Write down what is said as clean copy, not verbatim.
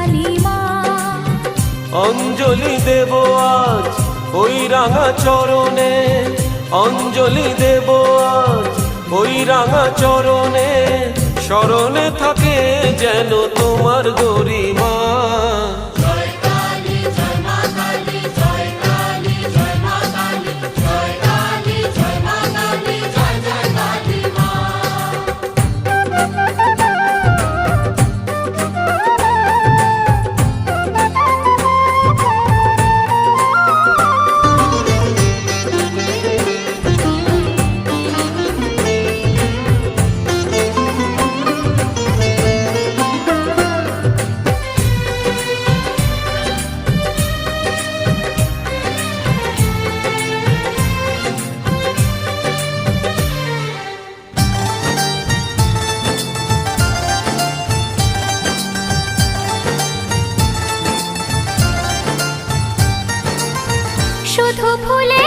কালী মা। অঞ্জলি দেব আজ ওই রাঙা চরণে, অঞ্জলি দেব আজ ওই রাঙা চরণে, স্মরণে থাকে যেন তোমার গরিমা। শুধু ফুলে